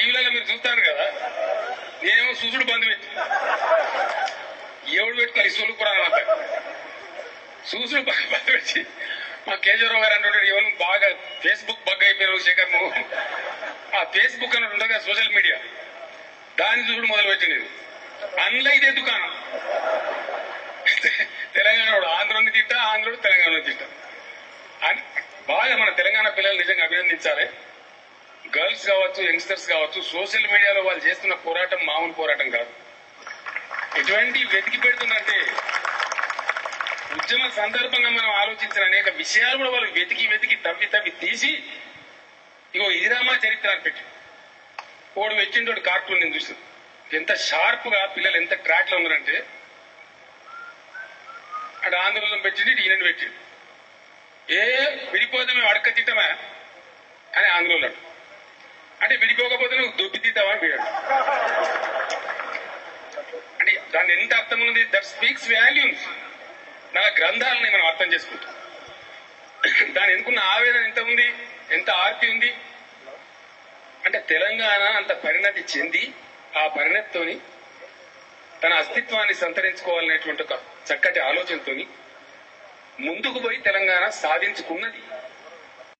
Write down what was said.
టీవీలలో మీరు చూస్తారు కదా, నేనేమో సూసుడు బంద్ పెట్టి ఎవడు పెట్టుకోవాలి సొల్లు పురాణం అంతా సూసుడు బంద్ పెట్టి మా కేజీరావు గారు అంటుంటాడు, ఎవరు బాగా ఫేస్బుక్ బగ్ అయిపోయినావు శేఖర్ నువ్వు, ఆ ఫేస్బుక్ అన్నట్టు ఉంటుంది కదా సోషల్ మీడియా, దాన్ని చూడు మొదలు పెట్టింది. అందులో ఇదే దుకాణం. తెలంగాణ ఆంధ్రుని తిట్టా, ఆంధ్రుడు తెలంగాణ తిట్టా అని బాగా మన తెలంగాణ పిల్లలు నిజంగా అభినందించాలి. గర్ల్స్ కావచ్చు, యంగ్స్టర్స్ కావచ్చు, సోషల్ మీడియాలో వాళ్ళు చేస్తున్న పోరాటం మామూలు పోరాటం కాదు. ఎటువంటి వెతికి పెడుతుందంటే ఉద్యమ సందర్భంగా మనం ఆలోచించిన అనేక విషయాలు కూడా వాళ్ళు వెతికి తవ్వి తీసి ఇగో ఇదిరామా చరిత్ర అని పెట్టి ఓడు వెచ్చిండోడు కార్టూన్ నేను చూసాను. ఎంత షార్ప్ గా పిల్లలు ఎంత ట్రాక్ లో ఉన్నారంటే, అటు ఆంధ్రలో పెట్టింది, ఇటు ఈయనని పెట్టింది. విడిపోతే మేము అడక్క తిట్టమా అని ఆంధ్రలో అంటే విడిపోకపోతే నువ్వు దొబ్బి తీద్దామా అని వీడాడు. అంటే దాన్ని ఎంత అర్థం ఉంది, దట్ స్పీక్స్ వాల్యూమ్స్. నా గ్రంథాలని మనం అర్థం చేసుకుంటాం. దాని ఎందుకున్న ఆవేదన ఎంత ఉంది, ఎంత ఆర్తి ఉంది అంటే తెలంగాణ అంత పరిణతి చెంది ఆ పరిణతితోని తన అస్తిత్వాన్ని సంతరించుకోవాలనేటువంటి ఒక చక్కటి ఆలోచనతోని ముందుకు పోయి తెలంగాణ సాధించుకున్నది.